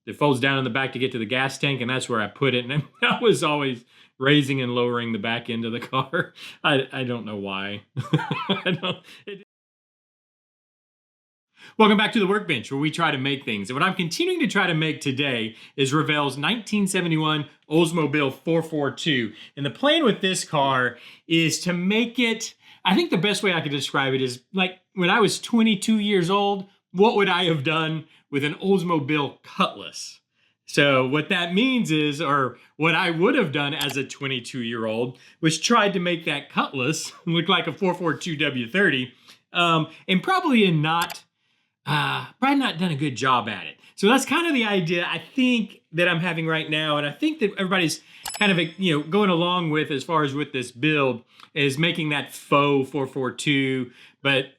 that folds down in the back to get to the gas tank, and that's where I put it. And I was always raising and lowering the back end of the car. I don't know why. I don't, Welcome back to the Workbench, where we try to make things. And what I'm continuing to try to make today is Revell's 1971 Oldsmobile 442. And the plan with this car is to make it, I think the best way I could describe it is like when I was 22 years old, what would I have done with an Oldsmobile Cutlass? So what that means is, or what I would have done as a 22-year-old, was tried to make that Cutlass look like a 442 W30, and probably not done a good job at it. So that's kind of the idea I think that I'm having right now, and I think that everybody's kind of going along with as far as with this build is making that faux 442, but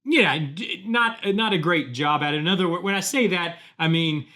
yeah, not a great job at it. In other words, when I say that, I mean,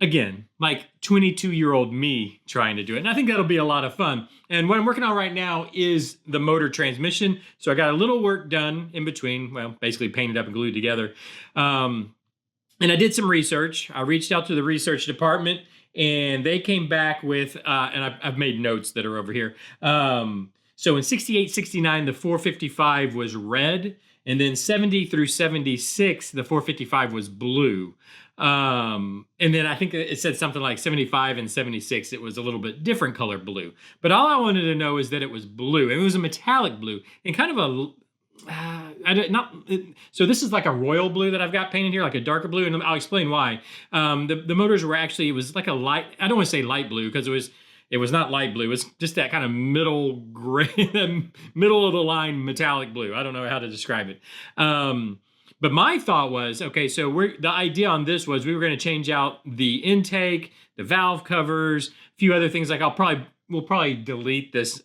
again, like 22-year-old me trying to do it. And I think that'll be a lot of fun. And what I'm working on right now is the motor transmission. So I got a little work done in between, well, basically painted up and glued together. And I did some research. I reached out to the research department, and they came back with, and I've made notes that are over here. So in 68, 69, the 455 was red, and then 70 through 76, the 455 was blue. And then I think it said something like 75 and 76, it was a little bit different color blue. But all I wanted to know is that it was blue. It was a metallic blue, and kind of so this is like a royal blue that I've got painted here, like a darker blue, and I'll explain why. The motors were actually, it was like a light, I don't want to say light blue, because it was not light blue. It was just that kind of middle gray, middle of the line metallic blue. I don't know how to describe it. But my thought was, okay, so the idea on this was we were going to change out the intake, the valve covers, a few other things. Like we'll probably delete this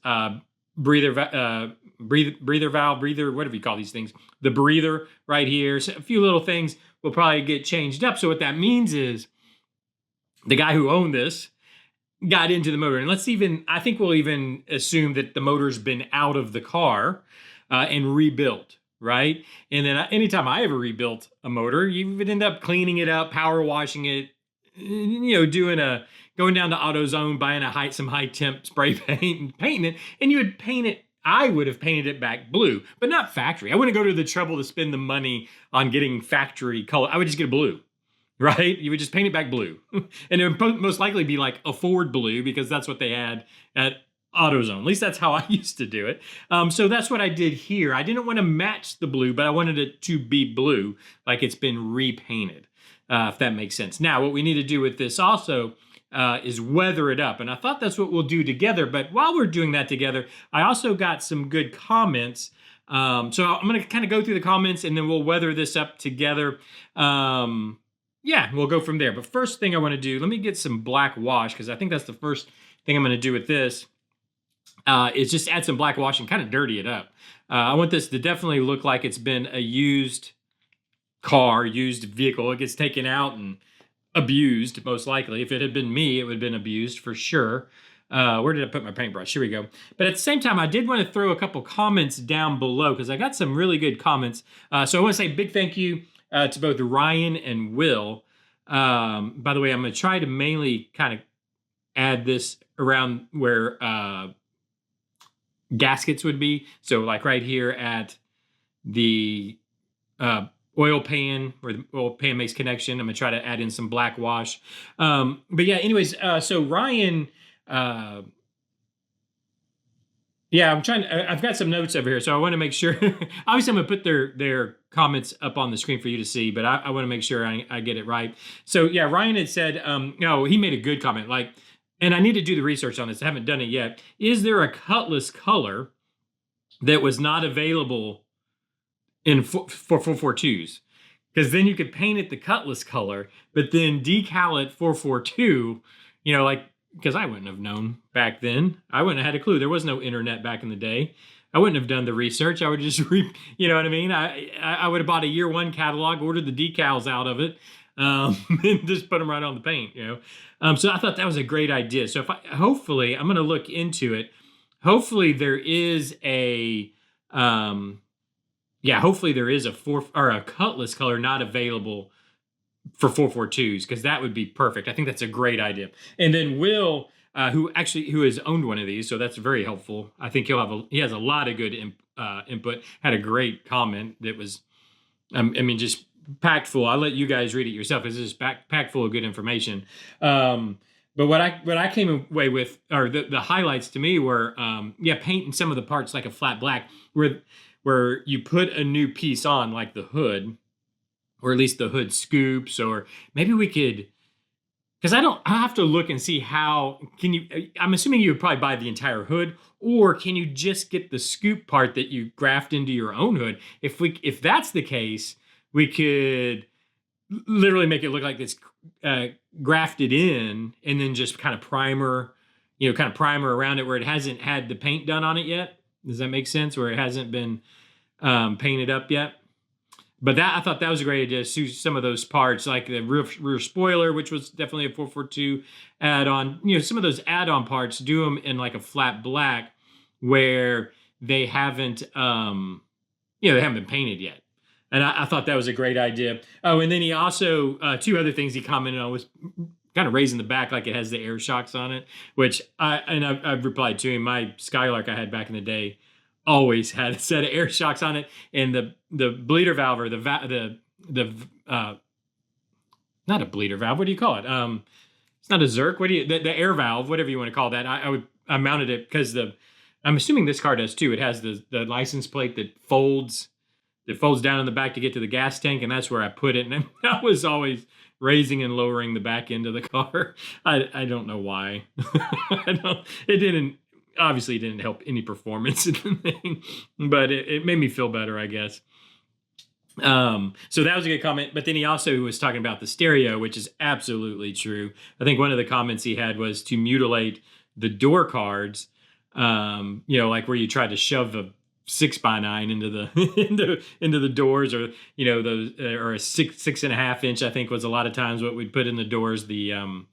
breather valve, whatever you call these things, the breather right here. So a few little things will probably get changed up. So what that means is the guy who owned this got into the motor, and I think we'll even assume that the motor's been out of the car and rebuilt. Right? And then anytime I ever rebuilt a motor, you would end up cleaning it up, power washing it, going down to AutoZone, buying some high temp spray paint and painting it. And you would paint it, I would have painted it back blue, but not factory. I wouldn't go to the trouble to spend the money on getting factory color. I would just get a blue, right? You would just paint it back blue. And it would most likely be like a Ford blue, because that's what they had at AutoZone. At least that's how I used to do it. So that's what I did here. I didn't want to match the blue, but I wanted it to be blue, like it's been repainted, if that makes sense. Now, what we need to do with this also is weather it up. And I thought that's what we'll do together. But while we're doing that together, I also got some good comments. So I'm going to kind of go through the comments, and then we'll weather this up together. Yeah, we'll go from there. But first thing I want to do, let me get some black wash, because I think that's the first thing I'm going to do with this. Is just add some black wash and kind of dirty it up. I want this to definitely look like it's been a used car, used vehicle. It gets taken out and abused, most likely. If it had been me, it would have been abused for sure. Where did I put my paintbrush? Here we go. But at the same time, I did want to throw a couple comments down below, because I got some really good comments. So I want to say a big thank you to both Ryan and Will. By the way, I'm going to try to mainly kind of add this around where gaskets would be. So like right here at the oil pan, where the oil pan makes connection, I'm gonna try to add in some black wash. But yeah, anyways, so Ryan, yeah, I've got some notes over here, so I want to make sure. Obviously, I'm gonna put their comments up on the screen for you to see, but I want to make sure I get it right. So yeah, Ryan had said, no, he made a good comment, like, and I need to do the research on this. I haven't done it yet. Is there a Cutlass color that was not available for 442s? Because then you could paint it the Cutlass color, but then decal it 442, because I wouldn't have known back then. I wouldn't have had a clue. There was no internet back in the day. I wouldn't have done the research. I would just, you know what I mean? I would have bought a year one catalog, ordered the decals out of it, and just put them right on the paint, So I thought that was a great idea. So hopefully, I'm going to look into it. Hopefully there is a, hopefully there is a Cutlass color not available for 442s, because that would be perfect. I think that's a great idea. And then Will, who has owned one of these, so that's very helpful. I think he has a lot of good input. Had a great comment that was, I mean, just packed full. I'll let you guys read it yourself, because it's just packed full of good information. But what I came away with, or the highlights to me were, painting some of the parts like a flat black, where you put a new piece on, like the hood, or at least the hood scoops, or maybe we could, because I have to look and see how can you. I'm assuming you would probably buy the entire hood, or can you just get the scoop part that you graft into your own hood? If that's the case, we could literally make it look like it's grafted in, and then just kind of primer around it where it hasn't had the paint done on it yet. Does that make sense? Where it hasn't been painted up yet. But I thought that was a great idea. Some of those parts, like the rear spoiler, which was definitely a 442 add-on. Some of those add-on parts, do them in like a flat black, where they haven't, they haven't been painted yet. And I thought that was a great idea. Oh, and then he also, two other things he commented on was kind of raising the back like it has the air shocks on it, which I've replied to him. My Skylark I had back in the day always had a set of air shocks on it, and the bleeder valve, or not a bleeder valve. What do you call it? It's not a Zerk. What do you the air valve, whatever you want to call that. I mounted it because I'm assuming this car does too. It has the license plate that folds down in the back to get to the gas tank, and that's where I put it. And I was always raising and lowering the back end of the car. I don't know why. It obviously didn't help any performance in the thing, but it made me feel better, I guess. So that was a good comment. But then he also was talking about the stereo, which is absolutely true. I think one of the comments he had was to mutilate the door cards, like where you try to shove a 6x9 into the into the doors, or those, or a 6.5 inch, I think was a lot of times what we'd put in the doors. The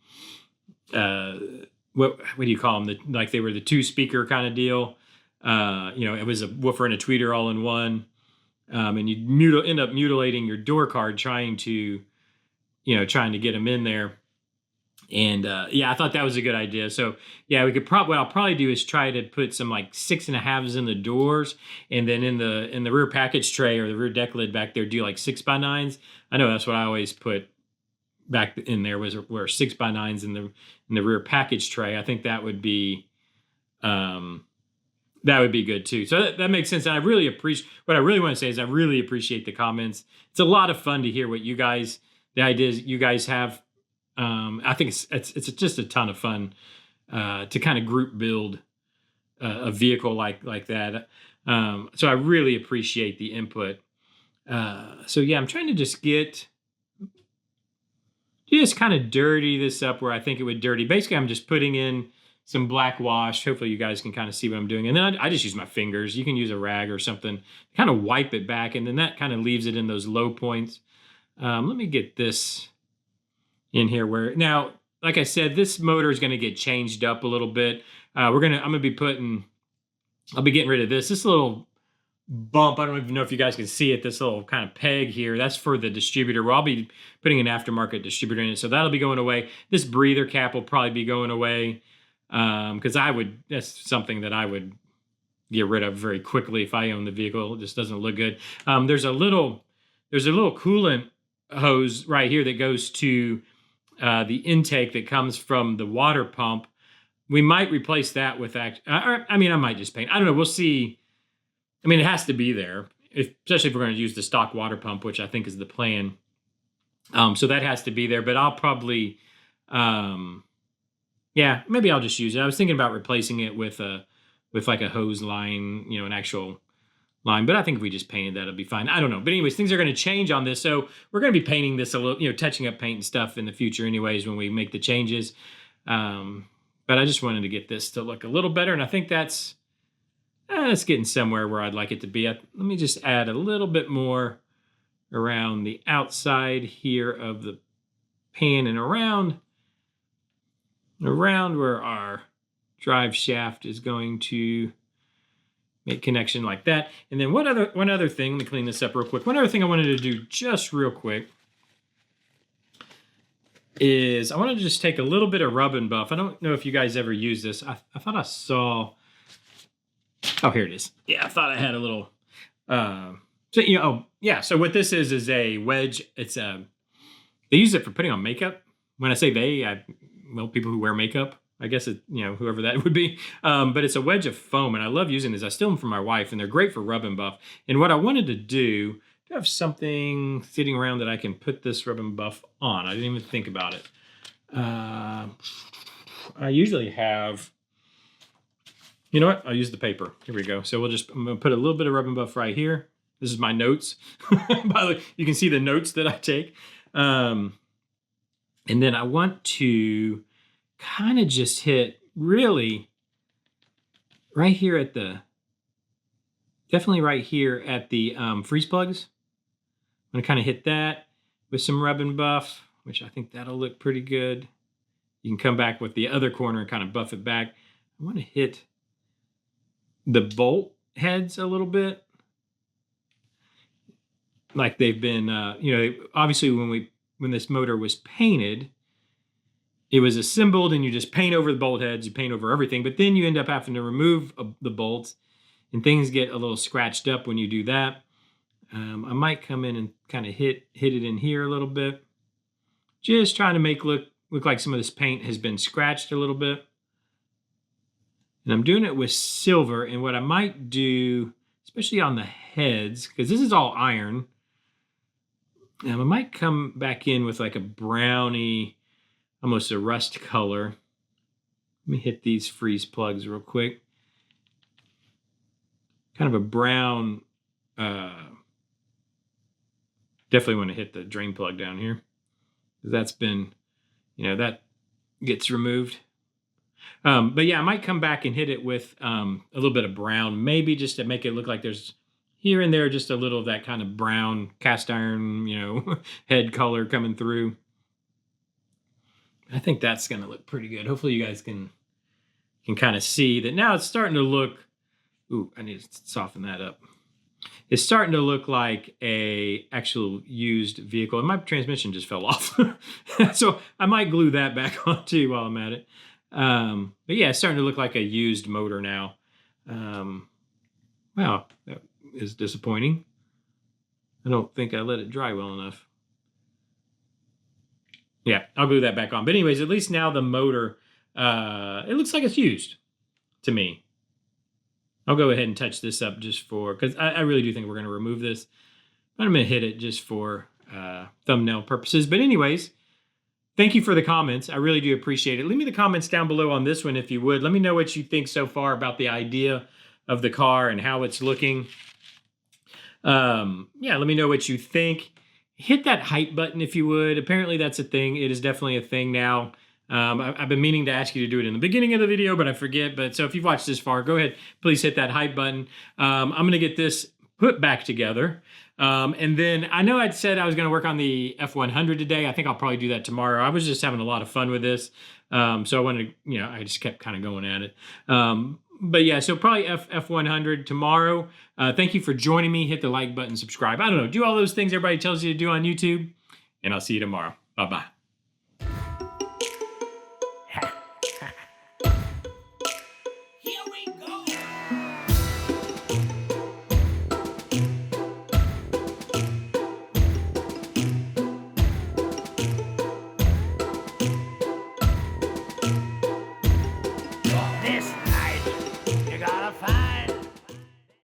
what do you call them? Like they were the 2-speaker kind of deal. It was a woofer and a tweeter all in one. And you end up mutilating your door card trying to get them in there. And I thought that was a good idea. So we could what I'll probably do is try to put some like 6.5s in the doors, and then in the rear package tray or the rear deck lid back there, do like 6x9s. I know that's what I always put back in there, were 6x9s in the rear package tray. I think that would be good too. So that makes sense. And I really appreciate, what I really want to say is I really appreciate the comments. It's a lot of fun to hear what the ideas you guys have. I think it's just a ton of fun to kind of group build a vehicle like that. So I really appreciate the input. I'm trying to just kind of dirty this up where I think it would dirty. Basically, I'm just putting in some black wash. Hopefully you guys can kind of see what I'm doing. And then I just use my fingers. You can use a rag or something, kind of wipe it back. And then that kind of leaves it in those low points. Let me get this in here now, like I said, this motor is going to get changed up a little bit. I'll be getting rid of this little bump. I don't even know if you guys can see it. This little kind of peg here, that's for the distributor. Well, I'll be putting an aftermarket distributor in it, so that'll be going away. This breather cap will probably be going away, because that's something that I would get rid of very quickly if I own the vehicle. It just doesn't look good. There's a little coolant hose right here that goes to the intake that comes from the water pump. We might replace that with I might just paint. I don't know. We'll see. It has to be there, especially if we're going to use the stock water pump, which I think is the plan. So that has to be there. But I'll probably, maybe I'll just use it. I was thinking about replacing it with like a hose line, an actual line. But I think if we just painted that, it'll be fine. I don't know. But anyways, things are going to change on this. So we're going to be painting this a little, touching up paint and stuff in the future anyways when we make the changes. But I just wanted to get this to look a little better. And I think that's getting somewhere where I'd like it to be. Let me just add a little bit more around the outside here of the pan and around where our drive shaft is going to make connection like that. And then one other thing, let me clean this up real quick. One other thing I wanted to do just real quick is I want to just take a little bit of rub and buff. I don't know if you guys ever use this. I thought I saw. Oh, here it is. Yeah, I thought I had a little. So yeah. So what this is a wedge. It's they use it for putting on makeup. When I say they, well, people who wear makeup. I guess it, whoever that would be. But it's a wedge of foam, and I love using this. I steal them from my wife, and they're great for rub and buff. And what I wanted to do, have something sitting around that I can put this rub and buff on. I didn't even think about it. I usually have. You know what? I'll use the paper. Here we go. So I'm going to put a little bit of rub and buff right here. This is my notes. By the way, you can see the notes that I take. And then I want to kind of just hit really right here at definitely right here at the freeze plugs. I'm going to kind of hit that with some rub and buff, which I think that'll look pretty good. You can come back with the other corner and kind of buff it back. I want to hit the bolt heads a little bit. Like they've been, obviously when this motor was painted, it was assembled and you just paint over the bolt heads, you paint over everything, but then you end up having to remove the bolts and things get a little scratched up when you do that. I might come in and kind of hit it in here a little bit. Just trying to make look like some of this paint has been scratched a little bit. And I'm doing it with silver, and what I might do, especially on the heads, because this is all iron, I might come back in with like a browny, almost a rust color. Let me hit these freeze plugs real quick. Kind of a brown, definitely want to hit the drain plug down here. That's been, that gets removed. But yeah, I might come back and hit it with a little bit of brown, maybe just to make it look like there's here and there just a little of that kind of brown cast iron, head color coming through. I think that's going to look pretty good. Hopefully you guys can kind of see that now it's starting to look. Ooh, I need to soften that up. It's starting to look like a actual used vehicle. And my transmission just fell off. So I might glue that back on too while I'm at it. But yeah, it's starting to look like a used motor now. Wow, that is disappointing. I don't think I let it dry well enough. Yeah, I'll glue that back on. But anyways, at least now the motor, it looks like it's used to me. I'll go ahead and touch this up just because I really do think we're going to remove this. But I'm going to hit it just for thumbnail purposes. But anyways, thank you for the comments. I really do appreciate it. Leave me the comments down below on this one if you would. Let me know what you think so far about the idea of the car and how it's looking. Yeah, let me know what you think. Hit that hype button if you would. Apparently that's a thing. It is definitely a thing now. I've been meaning to ask you to do it in the beginning of the video, but I forget. But so if you've watched this far, go ahead, please hit that hype button. I'm going to get this put back together. And then I know I'd said I was going to work on the F100 today. I think I'll probably do that tomorrow. I was just having a lot of fun with this. So I wanted to, I just kept kind of going at it. But yeah, so probably F100 tomorrow. Thank you for joining me. Hit the like button, subscribe. I don't know, do all those things everybody tells you to do on YouTube. And I'll see you tomorrow. Bye-bye. This night, you gotta find